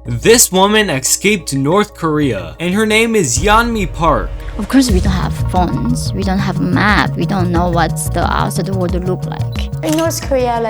This woman escaped North Korea, and her name is Yeonmi Park. Of course, we don't have phones, we don't have a map, we don't know what's the outside world look like. In North Korea,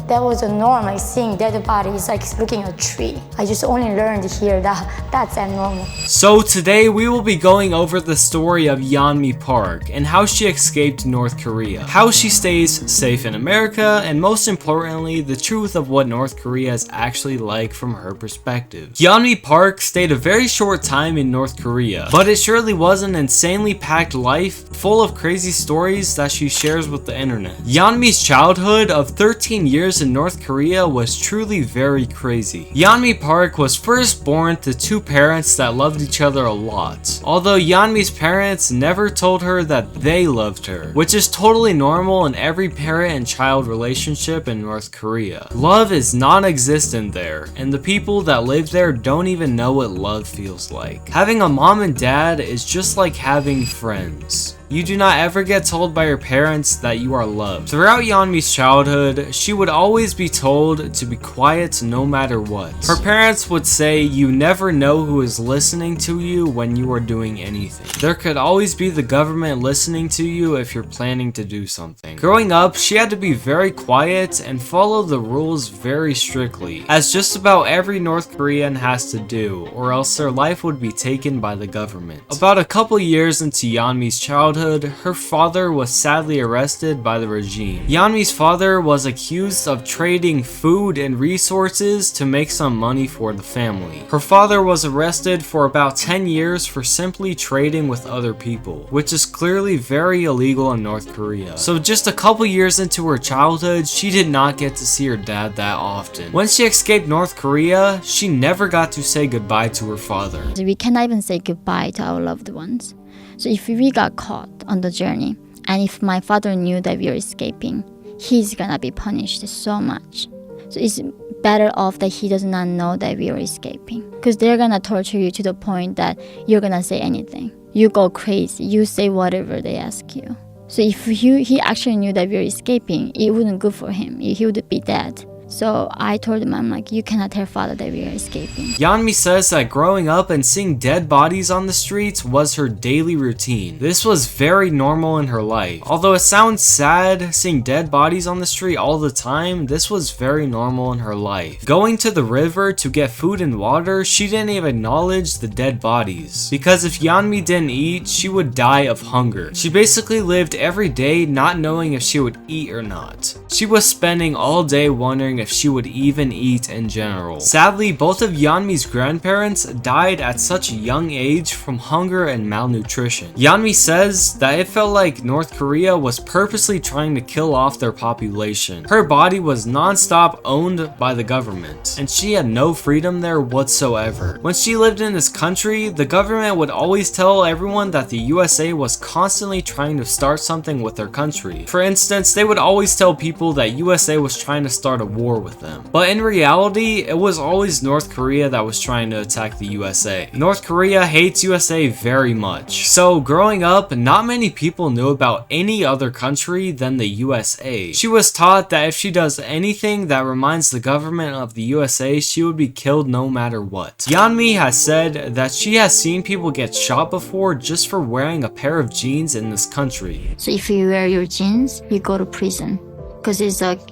that was a norm, seeing dead bodies, looking at a tree. I just only learned here that that's abnormal. So today we will be going over the story of Yeonmi Park and how she escaped North Korea, how she stays safe in America, and most importantly, the truth of what North Korea is actually like from her perspective. Yeonmi Park stayed a very short time in North Korea, but it surely was an insanely packed life full of crazy stories that she shares with the internet. Yeonmi's childhood of 13 years in North Korea was truly very crazy. Yeonmi Park was first born to two parents that loved each other a lot, although Yeonmi's parents never told her that they loved her, which is totally normal in every parent and child relationship in North Korea. Love is non-existent there, and the people that live there don't even know what love feels like. Having a mom and dad is just like having friends. You do not ever get told by your parents that you are loved. Throughout Yeonmi's childhood, she would always be told to be quiet no matter what. Her parents would say you never know who is listening to you when you are doing anything. There could always be the government listening to you if you're planning to do something. Growing up, she had to be very quiet and follow the rules very strictly, as just about every North Korean has to do, or else their life would be taken by the government. About a couple years into Yeonmi's childhood, her father was sadly arrested by the regime. Yeonmi's father was accused of trading food and resources to make some money for the family. Her father was arrested for about 10 years for simply trading with other people, which is clearly very illegal in North Korea. So just a couple years into her childhood, she did not get to see her dad that often. When she escaped North Korea, she never got to say goodbye to her father. We cannot even say goodbye to our loved ones. So if we got caught on the journey, and if my father knew that we were escaping, he's gonna be punished so much. So it's better off that he does not know that we are escaping, because they're gonna torture you to the point that you're gonna say anything. You go crazy, you say whatever they ask you. So if he actually knew that we were escaping, it wouldn't good for him. He would be dead. So I told him, I'm like, you cannot tell father that we are escaping. Yeonmi says that growing up and seeing dead bodies on the streets was her daily routine. This was very normal in her life. Although it sounds sad seeing dead bodies on the street all the time, this was very normal in her life. Going to the river to get food and water, she didn't even acknowledge the dead bodies, because if Yeonmi didn't eat, she would die of hunger. She basically lived every day not knowing if she would eat or not. She was spending all day wondering if she would even eat in general. Sadly, both of Yeonmi's grandparents died at such a young age from hunger and malnutrition. Yeonmi says that it felt like North Korea was purposely trying to kill off their population. Her body was non-stop owned by the government, and she had no freedom there whatsoever. When she lived in this country, the government would always tell everyone that the USA was constantly trying to start something with their country. For instance, they would always tell people that USA was trying to start a war with them. But in reality, it was always North Korea that was trying to attack the USA. North Korea hates USA very much. So growing up, not many people knew about any other country than the USA. She was taught that if she does anything that reminds the government of the USA, she would be killed no matter what. Yeonmi has said that she has seen people get shot before just for wearing a pair of jeans in this country. So if you wear your jeans, you go to prison, because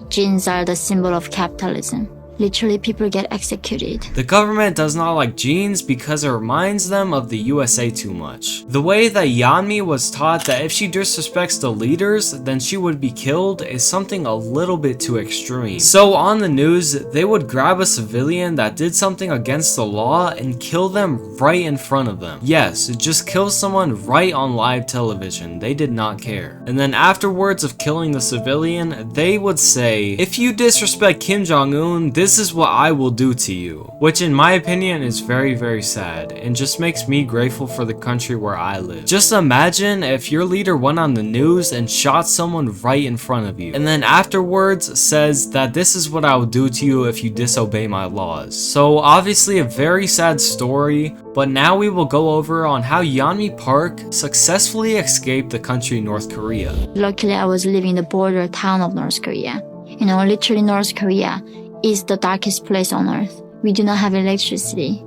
jeans are the symbol of capitalism. Literally, people get executed. The government does not like jeans because it reminds them of the USA too much. The way that Yeonmi was taught that if she disrespects the leaders, then she would be killed is something a little bit too extreme. So on the news, they would grab a civilian that did something against the law and kill them right in front of them. Yes, just kill someone right on live television. They did not care. And then afterwards of killing the civilian, they would say, if you disrespect Kim Jong-un, this is what I will do to you. Which in my opinion is very, very sad and just makes me grateful for the country where I live. Just imagine if your leader went on the news and shot someone right in front of you, and then afterwards says that this is what I will do to you if you disobey my laws. So obviously a very sad story, but now we will go over on how Yeonmi Park successfully escaped the country North Korea. Luckily, I was living in the border town of North Korea. Literally North Korea is the darkest place on earth. we do not have electricity.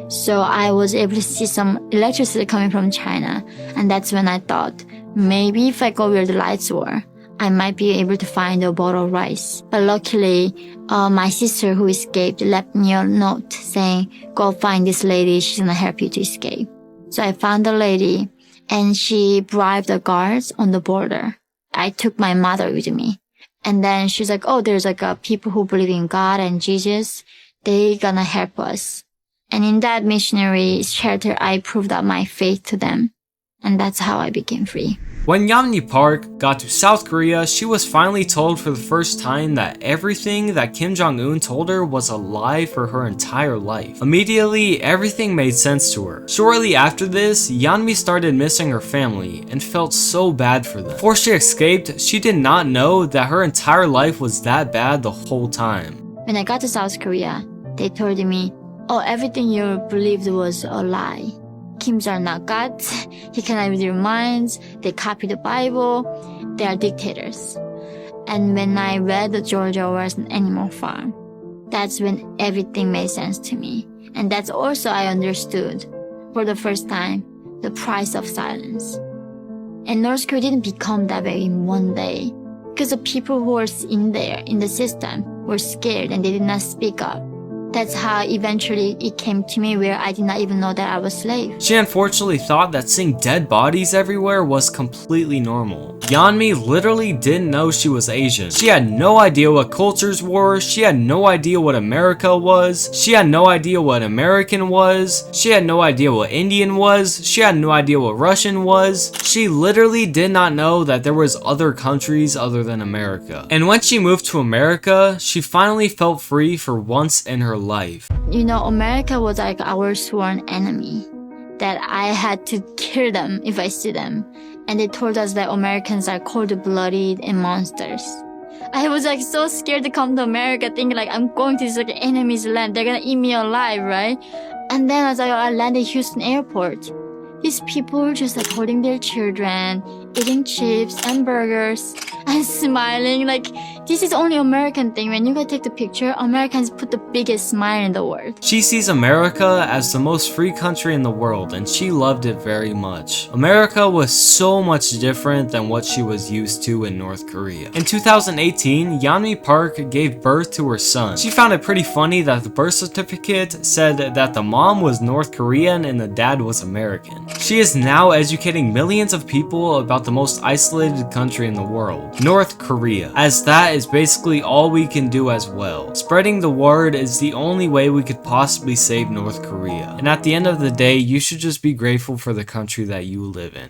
So I was able to see some electricity coming from China. And that's when I thought, maybe if I go where the lights were, I might be able to find a bottle of rice. But luckily, my sister who escaped left me a note saying, go find this lady, she's gonna help you to escape. So I found the lady and she bribed the guards on the border. I took my mother with me. And then she's like, oh, there's like people who believe in God and Jesus. They're gonna help us. And in that missionary shelter, I proved out my faith to them. And that's how I became free. When Yeonmi Park got to South Korea, she was finally told for the first time that everything that Kim Jong-un told her was a lie for her entire life. Immediately, everything made sense to her. Shortly after this, Yeonmi started missing her family and felt so bad for them. Before she escaped, she did not know that her entire life was that bad the whole time. When I got to South Korea, they told me, oh, everything you believed was a lie. Kims are not gods. He cannot read your minds. They copy the Bible. They are dictators. And when I read that Georgia was an animal farm, that's when everything made sense to me. And that's also I understood, for the first time, the price of silence. And North Korea didn't become that way in one day. Because the people who were in there, in the system, were scared and they did not speak up. That's how eventually it came to me where I did not even know that I was a slave. She unfortunately thought that seeing dead bodies everywhere was completely normal. Yeonmi literally didn't know she was Asian. She had no idea what cultures were, she had no idea what America was, she had no idea what American was, she had no idea what Indian was, she had no idea what Russian was. She literally did not know that there was other countries other than America. And when she moved to America, she finally felt free for once in her life. You know, America was like our sworn enemy, that I had to kill them if I see them. And they told us that Americans are cold-blooded and monsters. I was like so scared to come to America, thinking like I'm going to this like enemy's land. They're gonna eat me alive, right? And then as I landed Houston airport, these people were just like holding their children, eating chips and burgers and smiling. Like, this is only American thing. When you go take the picture, Americans put the biggest smile in the world. She sees America as the most free country in the world, and she loved it very much. America was so much different than what she was used to in North Korea. In 2018, Yeonmi Park gave birth to her son. She found it pretty funny that the birth certificate said that the mom was North Korean and the dad was American. She is now educating millions of people about the most isolated country in the world, North Korea, as that is basically all we can do as well. Spreading the word is the only way we could possibly save North Korea. And at the end of the day, you should just be grateful for the country that you live in.